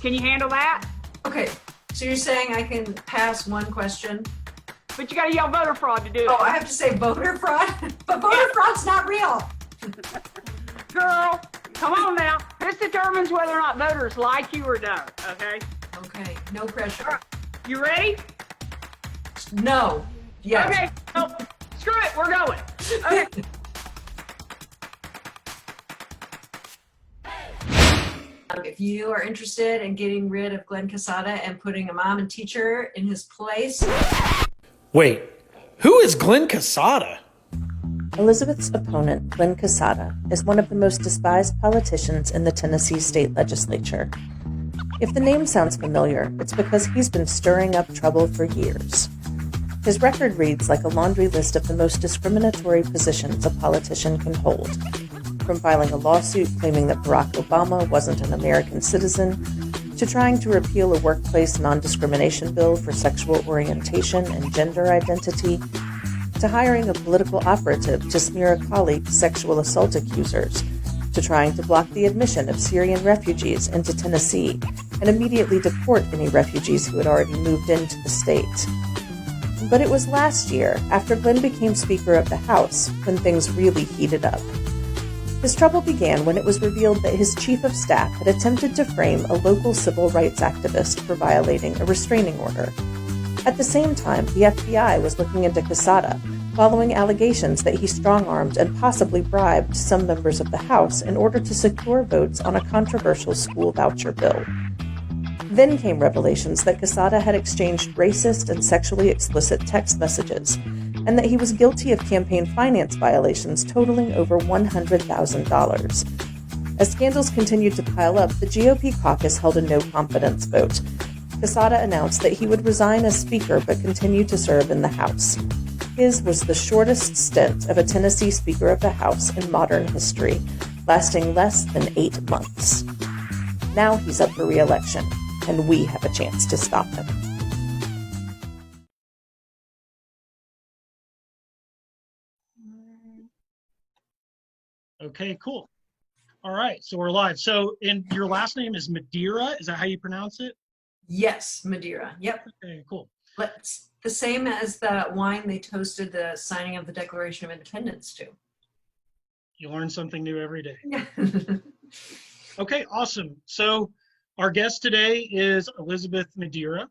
Can you handle that? Okay, so you're saying I can pass one question? But you gotta yell voter fraud to do it. Oh, I have to say voter fraud? But voter fraud's not real. Girl, come on now. This determines whether or not voters like you or don't, okay? Okay, no pressure. You ready? No. Yes. Okay, no, screw it, we're going. Okay. If you are interested in getting rid of Glenn Casada and putting a mom and teacher in his place. Wait, who is Glenn Casada? Elizabeth's opponent, Glen Casada, is one of the most despised politicians in the Tennessee state legislature. If the name sounds familiar, it's because he's been stirring up trouble for years. His record reads like a laundry list of the most discriminatory positions a politician can hold, from filing a lawsuit claiming that Barack Obama wasn't an American citizen, to trying to repeal a workplace non-discrimination bill for sexual orientation and gender identity, to hiring a political operative to smear a colleague's sexual assault accusers, to trying to block the admission of Syrian refugees into Tennessee and immediately deport any refugees who had already moved into the state. But it was last year, after Glenn became Speaker of the House, when things really heated up. His trouble began when it was revealed that his chief of staff had attempted to frame a local civil rights activist for violating a restraining order. At the same time, the FBI was looking into Casada, following allegations that he strong-armed and possibly bribed some members of the House in order to secure votes on a controversial school voucher bill. Then came revelations that Casada had exchanged racist and sexually explicit text messages, and that he was guilty of campaign finance violations totaling over $100,000. As scandals continued to pile up, the GOP caucus held a no-confidence vote. Casada announced that he would resign as Speaker but continue to serve in the House. His was the shortest stint of a Tennessee Speaker of the House in modern history, lasting less than 8 months. Now he's up for re-election, and we have a chance to stop him. Okay, cool. All right, so we're live. So, your last name is Madeira. Is that how you pronounce it? Yes, Madeira. Yep. Okay, cool. It's the same as the wine they toasted the signing of the Declaration of Independence to. You learn something new every day. Yeah. Okay, awesome. So our guest today is Elizabeth Madeira,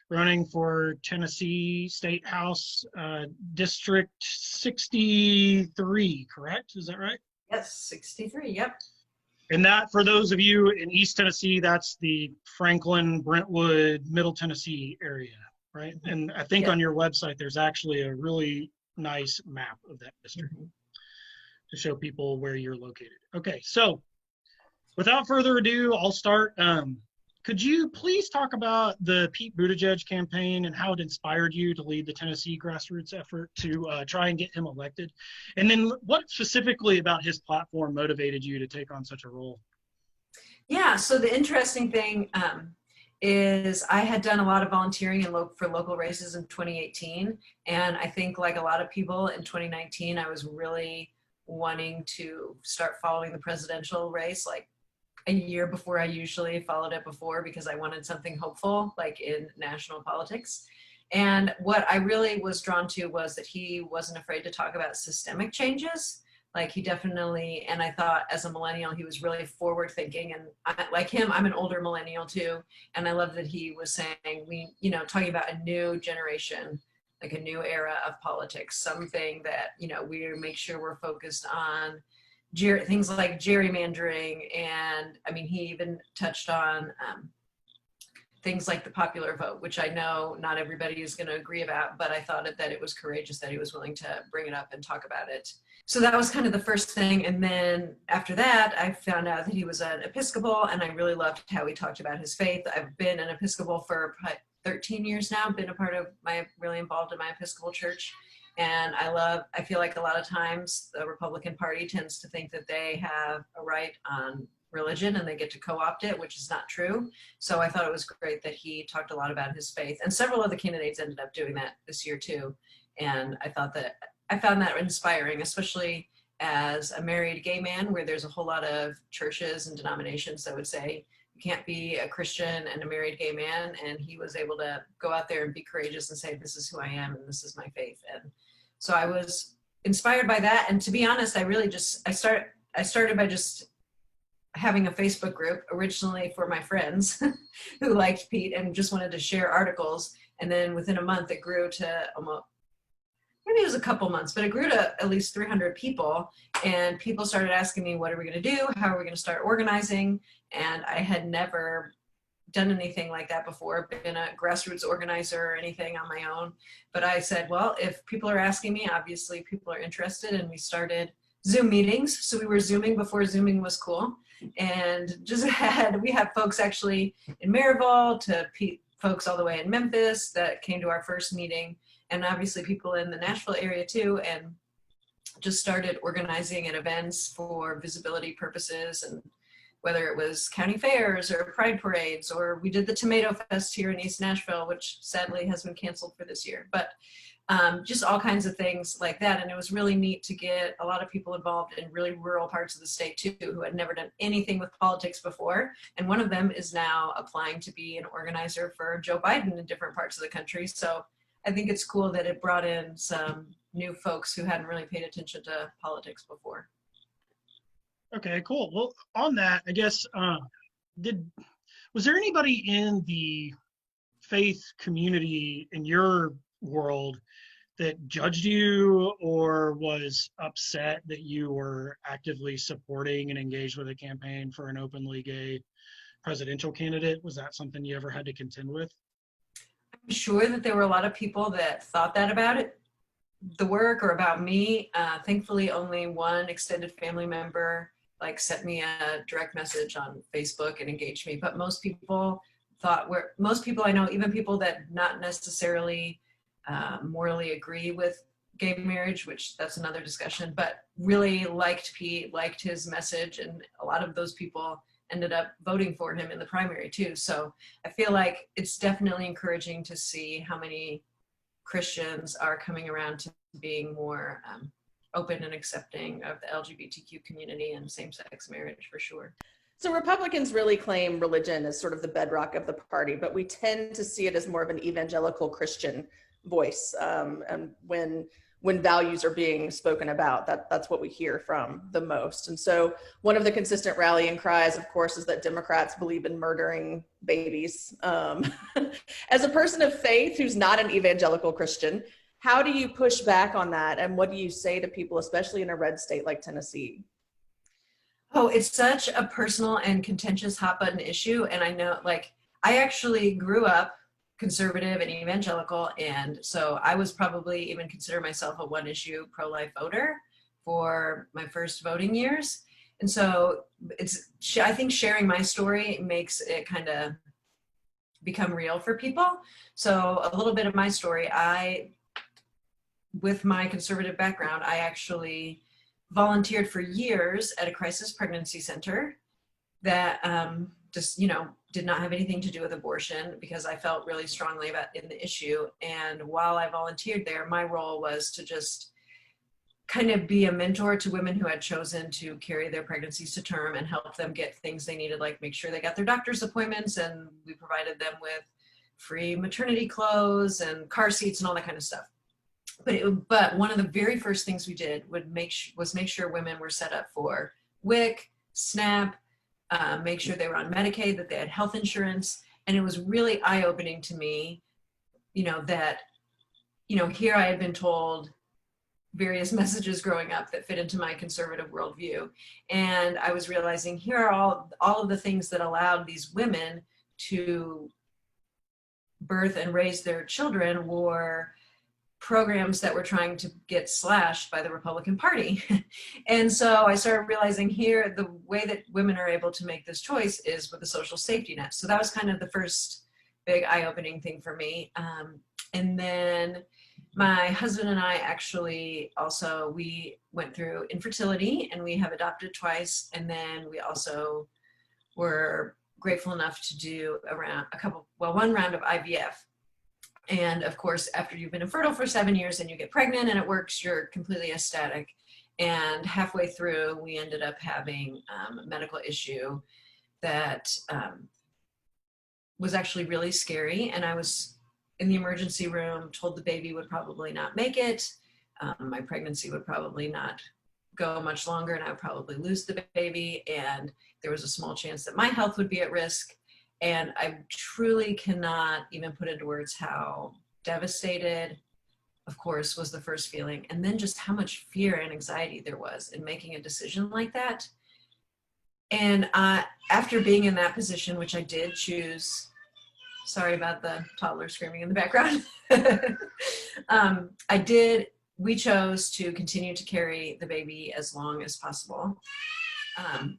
running for Tennessee State House District 63, correct? Is that right? Yes, 63, yep. And that, for those of you in East Tennessee, that's the Franklin, Brentwood, Middle Tennessee area, right? And I think on your website, there's actually a really nice map of that district to show people where you're located. Okay, so without further ado, I'll start. Could you please talk about the Pete Buttigieg campaign and how it inspired you to lead the Tennessee grassroots effort to try and get him elected? And then what specifically about his platform motivated you to take on such a role? Yeah, so the interesting thing is I had done a lot of volunteering for local races in 2018. And I think like a lot of people in 2019, I was really wanting to start following the presidential race like a year before I usually followed it before, because I wanted something hopeful like in national politics. And what I really was drawn to was that he wasn't afraid to talk about systemic changes. Like he definitely, and I thought as a millennial, he was really forward thinking. And like him, I'm an older millennial too. And I love that he was saying, talking about a new generation, like a new era of politics, something that, we make sure we're focused on things like gerrymandering. And I mean, he even touched on things like the popular vote, which I know not everybody is going to agree about, but I thought that it was courageous that he was willing to bring it up and talk about it. So that was kind of the first thing. And then after that, I found out that he was an Episcopal, and I really loved how he talked about his faith. I've been an Episcopal for 13 years now, been really involved in my Episcopal church. And I feel like a lot of times the Republican Party tends to think that they have a right on religion and they get to co-opt it, which is not true. So I thought it was great that he talked a lot about his faith, and several other candidates ended up doing that this year too. And I found that inspiring, especially as a married gay man, where there's a whole lot of churches and denominations that would say can't be a Christian and a married gay man. And he was able to go out there and be courageous and say, this is who I am and this is my faith. And so I was inspired by that. And to be honest, I started by just having a Facebook group originally for my friends who liked Pete and just wanted to share articles. And then within a month, it grew to almost, maybe it was a couple months, but it grew to at least 300 people. And people started asking me, what are we going to do? How are we going to start organizing? And I had never done anything like that before, been a grassroots organizer or anything on my own. But I said, well, if people are asking me, obviously people are interested. And we started Zoom meetings. So we were Zooming before Zooming was cool. And we had folks actually in Maryville to folks all the way in Memphis that came to our first meeting, and obviously people in the Nashville area too, and just started organizing at events for visibility purposes, and whether it was county fairs or pride parades, or we did the Tomato Fest here in East Nashville, which sadly has been canceled for this year, but just all kinds of things like that. And it was really neat to get a lot of people involved in really rural parts of the state too, who had never done anything with politics before. And one of them is now applying to be an organizer for Joe Biden in different parts of the country. So I think it's cool that it brought in some new folks who hadn't really paid attention to politics before. Okay, cool. Well, on that, I guess, was there anybody in the faith community in your world that judged you or was upset that you were actively supporting and engaged with a campaign for an openly gay presidential candidate? Was that something you ever had to contend with? I'm sure that there were a lot of people that thought that about it, the work, or about me. Thankfully, only one extended family member sent me a direct message on Facebook and engaged me. But most people I know, even people that not necessarily morally agree with gay marriage, which that's another discussion, but really liked Pete, liked his message, and a lot of those people ended up voting for him in the primary too. So I feel like it's definitely encouraging to see how many Christians are coming around to being more open and accepting of the LGBTQ community and same-sex marriage, for sure. So Republicans really claim religion as sort of the bedrock of the party, but we tend to see it as more of an evangelical Christian voice. And when values are being spoken about, that's what we hear from the most. And so one of the consistent rallying cries, of course, is that Democrats believe in murdering babies. As a person of faith who's not an evangelical Christian, how do you push back on that? And what do you say to people, especially in a red state like Tennessee? Oh, it's such a personal and contentious hot button issue. And I know, I actually grew up conservative and evangelical. And so I was probably even consider myself a one issue pro-life voter for my first voting years. And so I think sharing my story makes it kind of become real for people. So a little bit of my story, with my conservative background, I actually volunteered for years at a crisis pregnancy center that did not have anything to do with abortion, because I felt really strongly in the issue. And while I volunteered there, my role was to just kind of be a mentor to women who had chosen to carry their pregnancies to term and help them get things they needed, like make sure they got their doctor's appointments, and we provided them with free maternity clothes and car seats and all that kind of stuff. But one of the very first things we did was make sure women were set up for WIC, SNAP, make sure they were on Medicaid, that they had health insurance. And it was really eye-opening to me, that, here I had been told various messages growing up that fit into my conservative worldview. And I was realizing here are all of the things that allowed these women to birth and raise their children were programs that were trying to get slashed by the Republican Party. And so I started realizing here, the way that women are able to make this choice is with a social safety net. So that was kind of the first big eye-opening thing for me. And then my husband and I actually we went through infertility, and we have adopted twice. And then we also were grateful enough to do one round of IVF. And of course, after you've been infertile for 7 years and you get pregnant and it works, you're completely ecstatic. And halfway through, we ended up having a medical issue that was actually really scary. And I was in the emergency room, told the baby would probably not make it. My pregnancy would probably not go much longer, and I would probably lose the baby. And there was a small chance that my health would be at risk. And I truly cannot even put into words how devastated, of course, was the first feeling. And then just how much fear and anxiety there was in making a decision like that. And after being in that position, which I did choose, sorry about the toddler screaming in the background. We chose to continue to carry the baby as long as possible.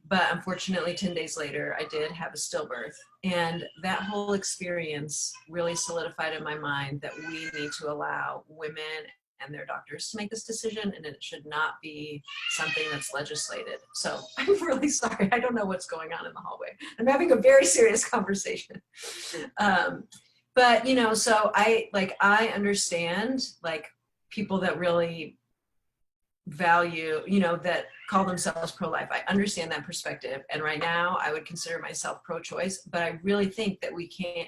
But unfortunately, 10 days later, I did have a stillbirth. And that whole experience really solidified in my mind that we need to allow women and their doctors to make this decision, and it should not be something that's legislated. So I'm really sorry. I don't know what's going on in the hallway. I'm having a very serious conversation. But, you know, so I understand like people that really value, you know, that call themselves pro-life. I understand that perspective. And right now I would consider myself pro-choice, but I really think that we can't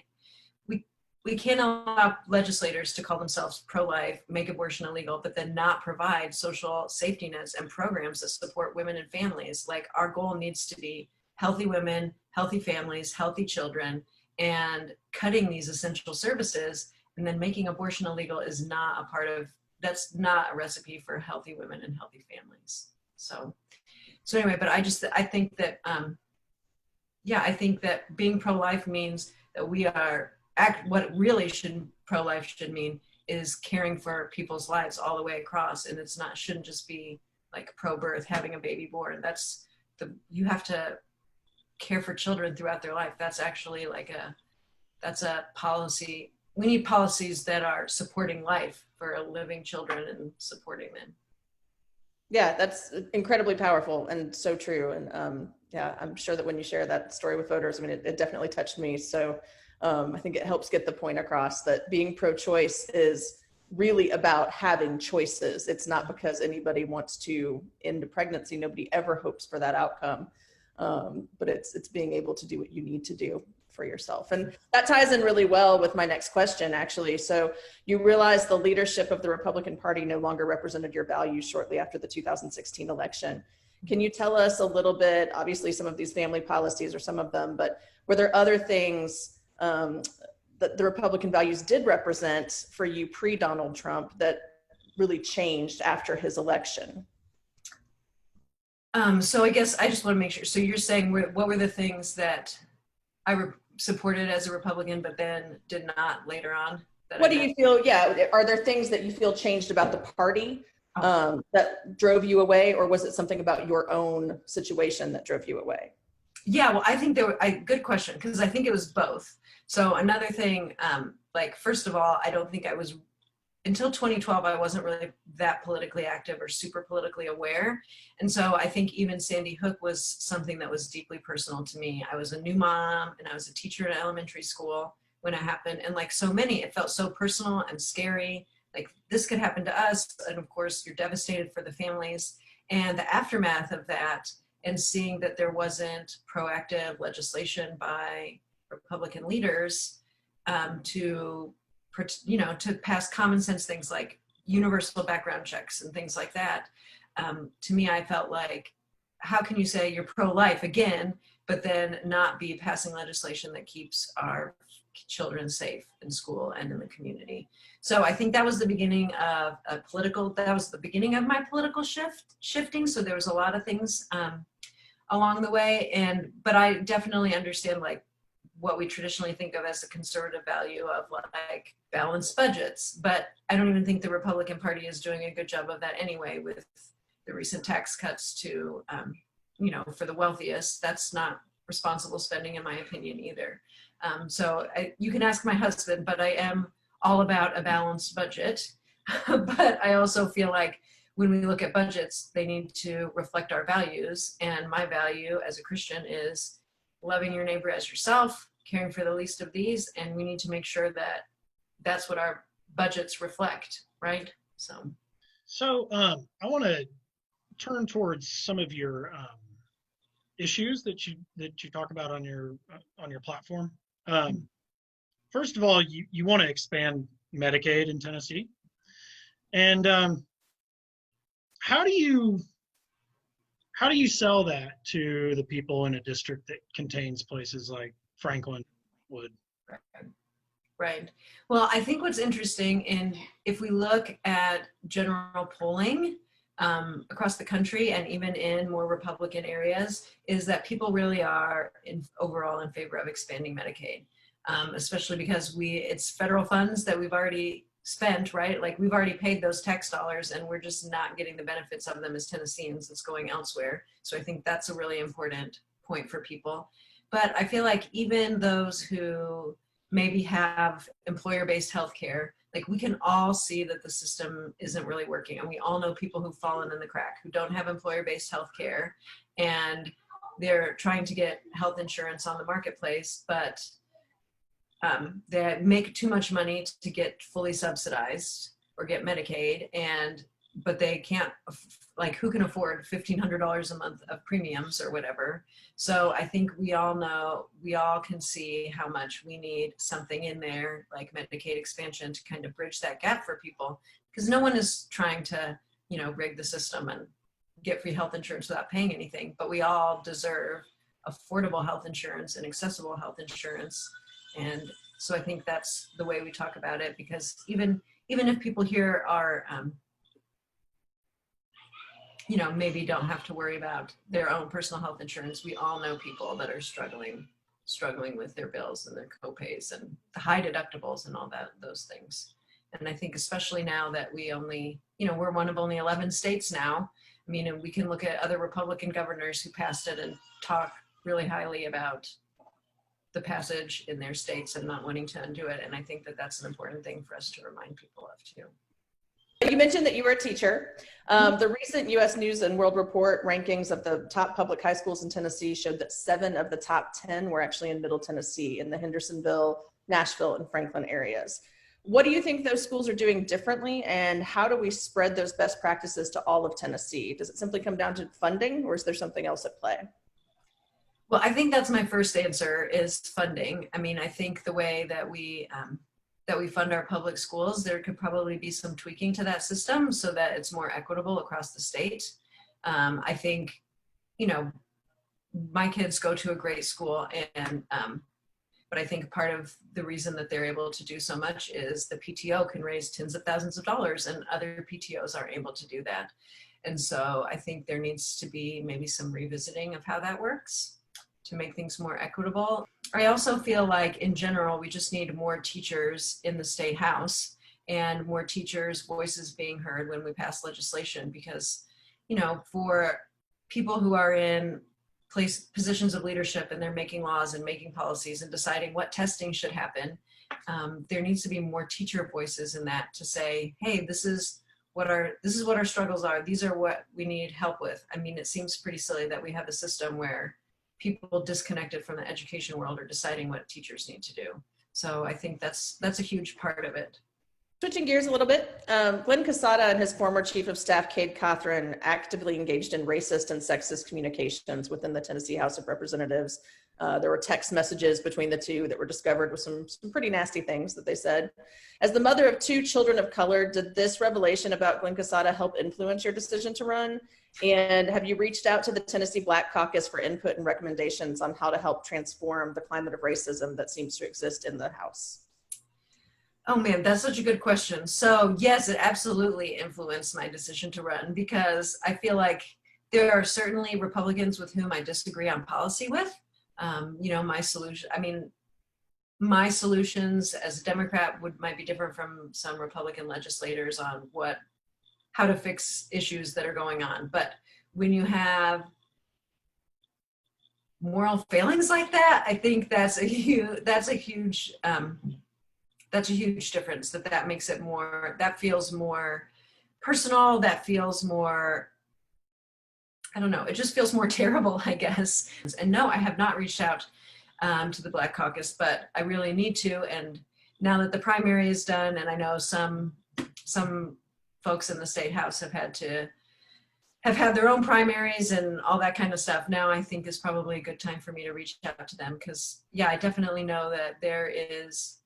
allow legislators to call themselves pro-life, make abortion illegal, but then not provide social safety nets and programs that support women and families. Like, our goal needs to be healthy women, healthy families, healthy children, and cutting these essential services and then making abortion illegal is not a part of, that's not a recipe for healthy women and healthy families. So anyway, but I think that, I think that being pro-life means that we are, what really pro-life should mean is caring for people's lives all the way across. And it's not, shouldn't just be like pro-birth, having a baby born. You have to care for children throughout their life. That's actually that's a policy. We need policies that are supporting life for living children and supporting them. Yeah, that's incredibly powerful and so true. And yeah, I'm sure that when you share that story with voters, I mean, it definitely touched me. So I think it helps get the point across that being pro-choice is really about having choices. It's not because anybody wants to end a pregnancy. Nobody ever hopes for that outcome. But it's being able to do what you need to do for yourself. And that ties in really well with my next question, actually. So you realized the leadership of the Republican Party no longer represented your values shortly after the 2016 election. Can you tell us a little bit, obviously some of these family policies are some of them, but were there other things that the Republican values did represent for you pre-Donald Trump that really changed after his election? So I guess I just want to make sure. So you're saying what were the things that I supported as a Republican, but then did not later on? What do you feel? Yeah. Are there things that you feel changed about the party that drove you away, or was it something about your own situation that drove you away? Yeah, well, I think good question, because I think it was both. So another thing, first of all, I don't think I was, until 2012, I wasn't really that politically active or super politically aware. And so I think even Sandy Hook was something that was deeply personal to me. I was a new mom and I was a teacher in elementary school when it happened. And like so many, it felt so personal and scary. Like, this could happen to us. And of course, you're devastated for the families. And the aftermath of that, and seeing that there wasn't proactive legislation by Republican leaders to pass common sense things like universal background checks and things like that. To me, I felt like, how can you say you're pro-life again, but then not be passing legislation that keeps our children safe in school and in the community? So I think that was the beginning of the beginning of my political shifting. So there was a lot of things along the way, but I definitely understand like what we traditionally think of as a conservative value of like balanced budgets. But I don't even think the Republican Party is doing a good job of that anyway, with the recent tax cuts to, for the wealthiest. That's not responsible spending, in my opinion, either. So you can ask my husband, but I am all about a balanced budget. But I also feel like when we look at budgets, they need to reflect our values. And my value as a Christian is loving your neighbor as yourself, caring for the least of these. And we need to make sure that that's what our budgets reflect, right? So I want to turn towards some of your issues that you talk about on your platform. First of all, you want to expand Medicaid in Tennessee, and how do you sell that to the people in a district that contains places like Franklin would? Right. Well, I think what's interesting, and if we look at general polling across the country and even in more Republican areas, is that people really are overall in favor of expanding Medicaid, especially because it's federal funds that we've already spent, right? Like we've already paid those tax dollars and we're just not getting the benefits of them as Tennesseans. It's going elsewhere. So I think that's a really important point for people. But I feel like even those who maybe have employer-based health care, like we can all see that the system isn't really working. And we all know people who've fallen in the crack, who don't have employer-based health care, and they're trying to get health insurance on the marketplace, but they make too much money to get fully subsidized or get Medicaid, but they can't, like who can afford $1,500 a month of premiums or whatever. So I think we all can see how much we need something in there like Medicaid expansion to kind of bridge that gap for people, because no one is trying to, rig the system and get free health insurance without paying anything, but we all deserve affordable health insurance and accessible health insurance. And so I think that's the way we talk about it, because even if people here are, maybe don't have to worry about their own personal health insurance, we all know people that are struggling with their bills and their copays and the high deductibles and all those things. And I think especially now that we only, we're one of only 11 states now. I mean, and we can look at other Republican governors who passed it and talk really highly about the passage in their states and not wanting to undo it. And I think that that's an important thing for us to remind people of too. You mentioned that you were a teacher. The recent U.S. News and World Report rankings of the top public high schools in Tennessee showed that 7 of the top 10 were actually in Middle Tennessee, in the Hendersonville, Nashville, and Franklin areas. What do you think those schools are doing differently, and how do we spread those best practices to all of Tennessee? Does it simply come down to funding, or is there something else at play? Well, I think that's my first answer, is funding. I mean, I think the way that we fund our public schools, there could probably be some tweaking to that system so that it's more equitable across the state. I think, my kids go to a great school, but I think part of the reason that they're able to do so much is the PTO can raise tens of thousands of dollars and other PTOs aren't able to do that. And so I think there needs to be maybe some revisiting of how that works to make things more equitable. I also feel like in general, we just need more teachers in the state house and more teachers' voices being heard when we pass legislation, because, for people who are in positions of leadership and they're making laws and making policies and deciding what testing should happen, there needs to be more teacher voices in that to say, hey, this is what our struggles are. These are what we need help with. I mean, it seems pretty silly that we have a system where people disconnected from the education world are deciding what teachers need to do. So I think that's a huge part of it. Switching gears a little bit, Glenn Casada and his former chief of staff, Cade Cothran, actively engaged in racist and sexist communications within the Tennessee House of Representatives. There were text messages between the two that were discovered with some pretty nasty things that they said. As the mother of 2 children of color, did this revelation about Glenn Casada help influence your decision to run? And have you reached out to the Tennessee Black Caucus for input and recommendations on how to help transform the climate of racism that seems to exist in the House? Oh man, that's such a good question. So yes, it absolutely influenced my decision to run, because I feel like there are certainly Republicans with whom I disagree on policy with. My solutions as a Democrat might be different from some Republican legislators on how to fix issues that are going on. But when you have moral failings like that, I think that's a huge difference. That makes it more, that feels more personal, that feels more, I don't know, it just feels more terrible, I guess. And no, I have not reached out to the Black Caucus, but I really need to. And now that the primary is done, and I know some folks in the state house have had have had their own primaries and all that kind of stuff, now I think is probably a good time for me to reach out to them. Because yeah, I definitely know that there is,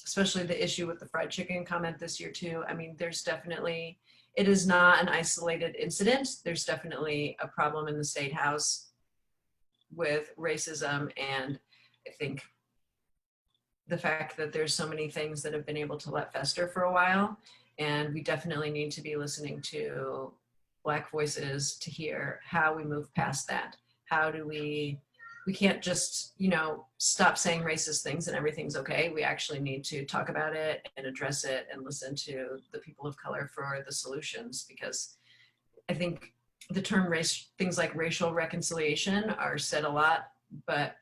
especially the issue with the fried chicken comment this year too. I mean, there's definitely, it is not an isolated incident. There's definitely a problem in the state house with racism. And I think the fact that there's so many things that have been able to let fester for a while, and we definitely need to be listening to Black voices to hear how we move past that. How do we can't just, you know, stop saying racist things and everything's okay. We actually need to talk about it and address it and listen to the people of color for the solutions, because I think the term race, things like racial reconciliation are said a lot, but,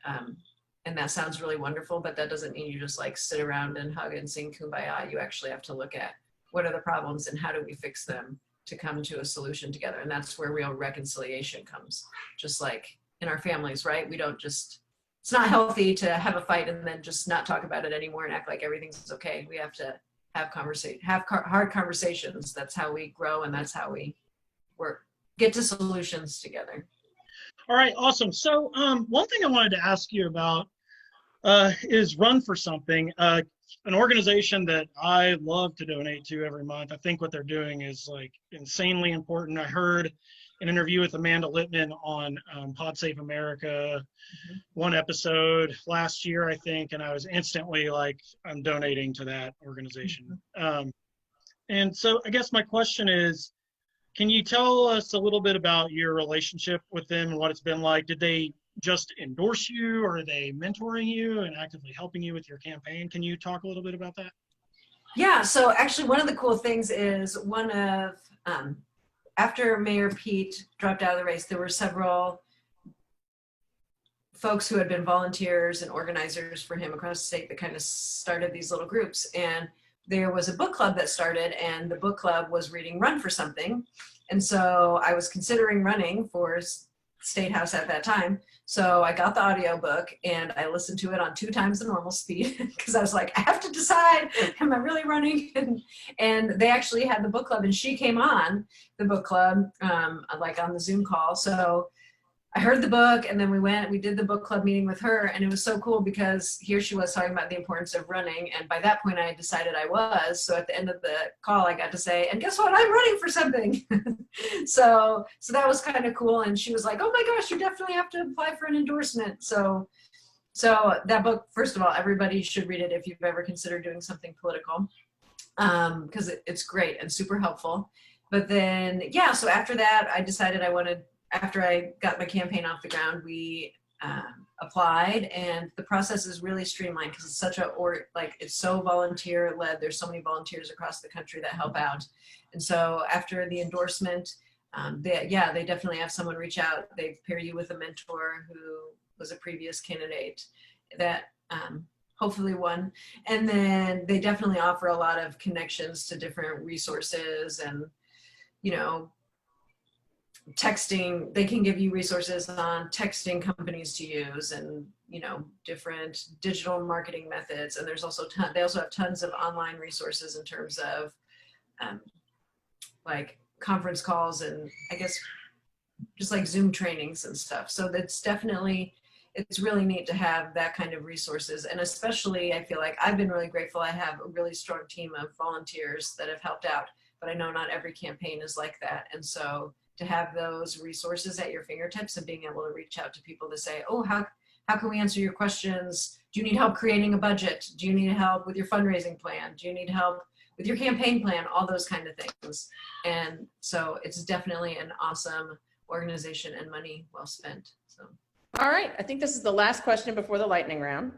and that sounds really wonderful, but that doesn't mean you just like sit around and hug and sing Kumbaya. You actually have to look at what are the problems and how do we fix them to come to a solution together. And that's where real reconciliation comes. Just like in our families, right? We don't just, it's not healthy to have a fight and then just not talk about it anymore and act like everything's okay. We have to have hard conversations. That's how we grow, and that's how we get to solutions together. All right, awesome. So one thing I wanted to ask you about is Run for Something, an organization that I love to donate to every month. I think what they're doing is like insanely important. I heard an interview with Amanda Littman on Pod Save America, one episode last year, I think, and I was instantly like, I'm donating to that organization. And so I guess my question is, can you tell us a little bit about your relationship with them and what it's been like? Did they just endorse you, or are they mentoring you and actively helping you with your campaign? Can you talk a little bit about that? Yeah, so actually one of the cool things is after Mayor Pete dropped out of the race, there were several folks who had been volunteers and organizers for him across the state that kind of started these little groups. And there was a book club that started, and the book club was reading Run for Something. And so I was considering running for State House at that time. So I got the audio book and I listened to it on 2 times the normal speed because I was like, I have to decide, am I really running? And they actually had the book club, and she came on the book club, like on the Zoom call. So I heard the book, and then we did the book club meeting with her, and it was so cool because here she was talking about the importance of running. And by that point I had decided I was. So at the end of the call, I got to say, and guess what? I'm running for something. So that was kind of cool. And she was like, oh my gosh, you definitely have to apply for an endorsement. So that book, first of all, everybody should read it if you've ever considered doing something political, because it's great and super helpful. But then, yeah, so after that, I decided after I got my campaign off the ground, we applied, and the process is really streamlined because it's it's so volunteer led. There's so many volunteers across the country that help out. And so after the endorsement, they definitely have someone reach out. They pair you with a mentor who was a previous candidate that hopefully won. And then they definitely offer a lot of connections to different resources, and, you know, texting, they can give you resources on texting companies to use, and, you know, different digital marketing methods. And there's also they also have tons of online resources in terms of like conference calls, and I guess just like Zoom trainings and stuff. So it's really neat to have that kind of resources. And especially, I feel like I've been really grateful. I have a really strong team of volunteers that have helped out, but I know not every campaign is like that. And so to have those resources at your fingertips and being able to reach out to people to say, oh, how can we answer your questions? Do you need help creating a budget? Do you need help with your fundraising plan? Do you need help with your campaign plan? All those kind of things. And so it's definitely an awesome organization and money well spent. So. All right, I think this is the last question before the lightning round.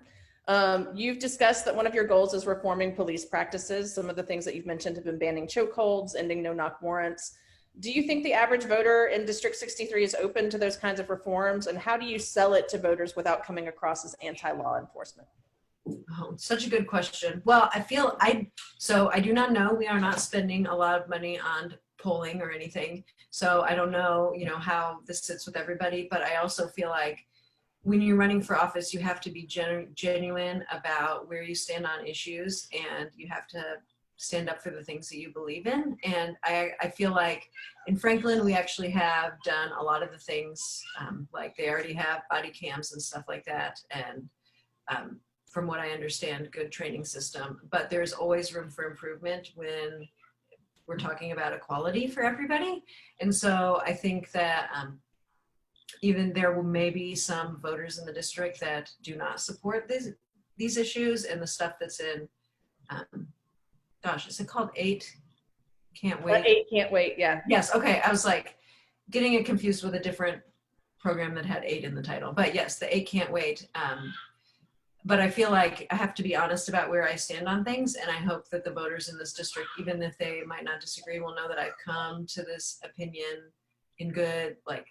You've discussed that one of your goals is reforming police practices. Some of the things that you've mentioned have been banning chokeholds, ending no-knock warrants. Do you think the average voter in District 63 is open to those kinds of reforms? And how do you sell it to voters without coming across as anti-law enforcement? Oh, such a good question. Well, I do not know. We are not spending a lot of money on polling or anything. So I don't know, you know, how this sits with everybody, but I also feel like when you're running for office, you have to be genuine about where you stand on issues, and you have to stand up for the things that you believe in. And I feel like in Franklin, we actually have done a lot of the things, like they already have body cams and stuff like that. And from what I understand, good training system, but there's always room for improvement when we're talking about equality for everybody. And so I think that even there may be some voters in the district that do not support these issues and the stuff that's in, gosh, is it called 8 Can't Wait? 8 Can't Wait, yeah. Yes, okay, I was like getting it confused with a different program that had 8 in the title. But yes, the 8 Can't Wait. But I feel like I have to be honest about where I stand on things, and I hope that the voters in this district, even if they might not disagree, will know that I've come to this opinion in good, like,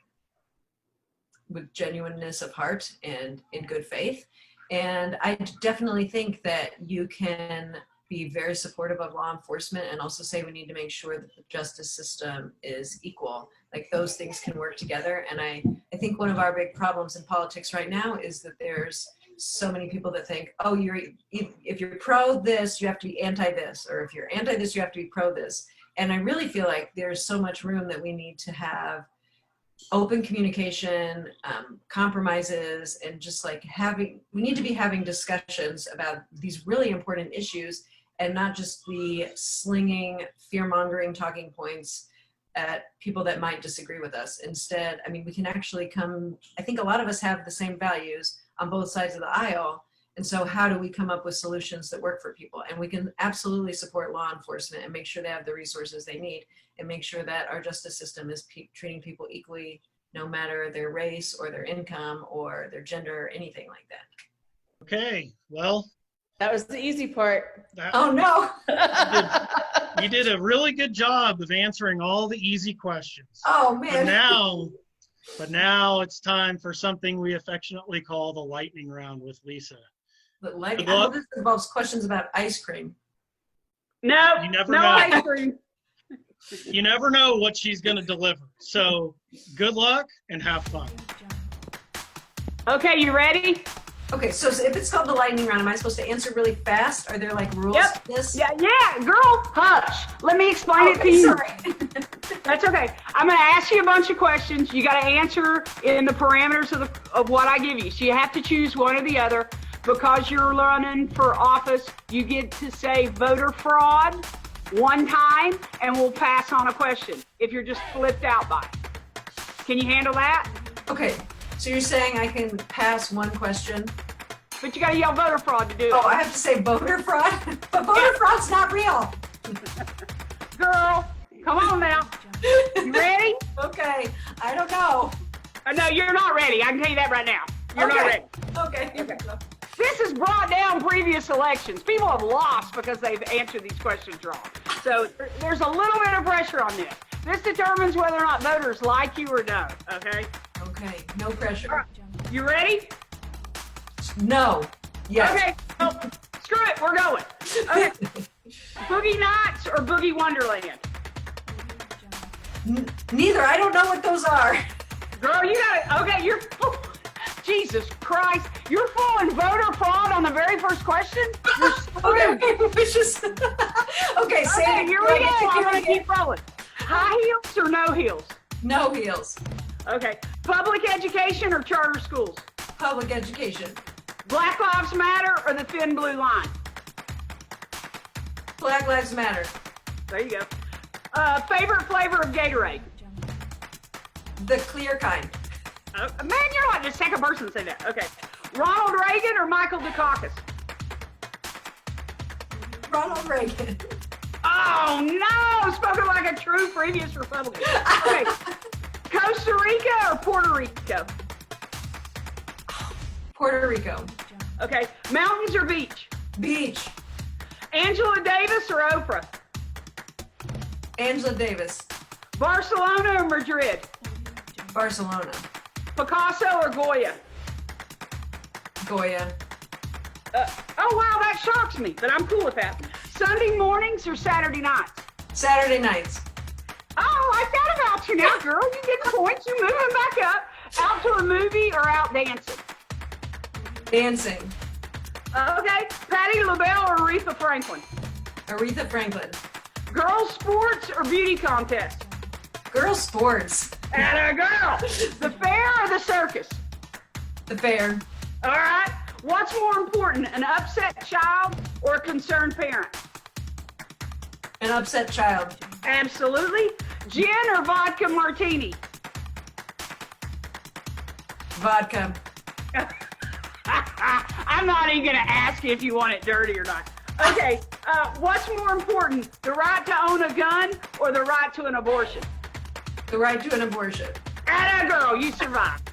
with genuineness of heart and in good faith. And I definitely think that you can be very supportive of law enforcement and also say we need to make sure that the justice system is equal. Like, those things can work together. And I think one of our big problems in politics right now is that there's so many people that think, oh, if you're pro this, you have to be anti this, or if you're anti this, you have to be pro this. And I really feel like there's so much room that we need to have open communication, compromises, and just like we need to be having discussions about these really important issues and not just be slinging fear-mongering talking points at people that might disagree with us. Instead, I mean, we can actually I think a lot of us have the same values on both sides of the aisle. And so how do we come up with solutions that work for people? And we can absolutely support law enforcement and make sure they have the resources they need and make sure that our justice system is treating people equally, no matter their race or their income or their gender or anything like that. Okay, well. That was the easy part. Oh, no. You did a really good job of answering all the easy questions. Oh, man. But now it's time for something we affectionately call the lightning round with Lisa. But I know this involves questions about ice cream. No, You never no know. ice cream. You never know what she's going to deliver. So good luck and have fun. Okay, you ready? Okay, so if it's called the lightning round, am I supposed to answer really fast? Are there like rules Yep. to this? Yeah, girl, hush. Let me explain it to you. Sorry. That's okay. I'm going to ask you a bunch of questions. You got to answer in the parameters of what I give you. So you have to choose one or the other. Because you're running for office, you get to say voter fraud one time, and we'll pass on a question if you're just flipped out by it. Can you handle that? Okay, so you're saying I can pass one question? But you got to yell voter fraud to do it. Oh, I have to say voter fraud? But voter fraud's not real. Girl, come on now. You ready? Okay, I don't know. No, you're not ready. I can tell you that right now. You're not ready. Okay, here we go. This has brought down previous elections. People have lost because they've answered these questions wrong. So there's a little bit of pressure on this. This determines whether or not voters like you or don't, okay? Okay, no pressure. All right. You ready? No. Yes. Okay. Oh, screw it. We're going. Okay. Boogie Nights or Boogie Wonderland? Neither. I don't know what those are. Girl, you got it. Okay, you're... Jesus Christ. You're full in voter fraud on the very first question? You're screwed. Okay, say Okay, it. here we go. I'm going to keep rolling. High heels or no heels? No heels. Okay. Public education or charter schools? Public education. Black Lives Matter or the Thin Blue Line? Black Lives Matter. There you go. Favorite flavor of Gatorade? The clear kind. Man, you're like the second person to say that. Okay. Ronald Reagan or Michael Dukakis? Ronald Reagan. Oh, no! Spoken like a true previous Republican. Okay. Costa Rica or Puerto Rico? Puerto Rico. Okay. Mountains or beach? Beach. Angela Davis or Oprah? Angela Davis. Barcelona or Madrid? Barcelona. Picasso or Goya? Goya. Oh, wow, that shocks me, but I'm cool with that. Sunday mornings or Saturday nights? Saturday nights. Oh, I like that about you now, girl. You get the points. You moving back up. Out to a movie or out dancing? Dancing. Okay. Patti LaBelle or Aretha Franklin? Aretha Franklin. Girls' sports or beauty contest? Girls' sports. Atta girl. The fair or the circus? The fair. All right. What's more important, an upset child or a concerned parent? An upset child. Absolutely. Gin or vodka martini? Vodka. I'm not even going to ask you if you want it dirty or not. Okay. What's more important, the right to own a gun or the right to an abortion? The right to an abortion. Atta girl, you survived.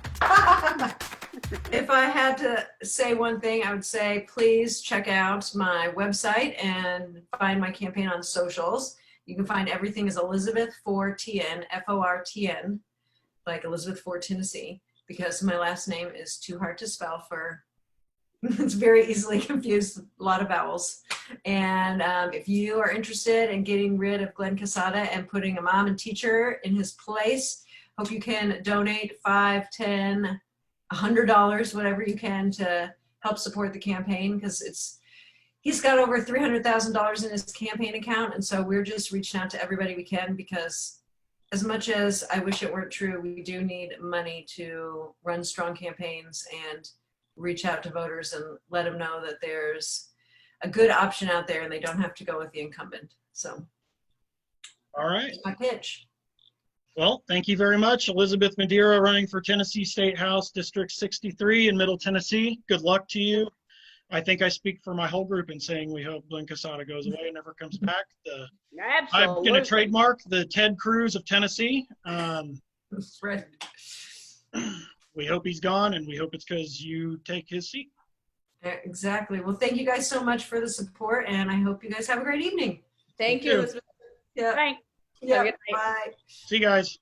If I had to say one thing, I would say please check out my website and find my campaign on socials. You can find everything as Elizabeth Fortn, Fortn, like Elizabeth Fort, Tennessee, because my last name is too hard to spell for, it's very easily confused, a lot of vowels. And if you are interested in getting rid of Glenn Casada and putting a mom and teacher in his place, hope you can donate $5, $10, $100, whatever you can to help support the campaign, because he's got over $300,000 in his campaign account, and so we're just reaching out to everybody we can, because as much as I wish it weren't true, we do need money to run strong campaigns and reach out to voters and let them know that there's a good option out there and they don't have to go with the incumbent. So All right. that's my pitch. Well, thank you very much. Elizabeth Madeira, running for Tennessee State House District 63 in Middle Tennessee. Good luck to you. I think I speak for my whole group in saying we hope Glenn Casada goes away and never comes back. I'm Absolutely. going to trademark the Ted Cruz of Tennessee. That's right. We hope he's gone, and we hope it's because you take his seat. Yeah, exactly. Well, thank you guys so much for the support, and I hope you guys have a great evening. Thank you. you, Elizabeth. Yeah. Thanks. Yeah. Have a good night. Bye. See you guys.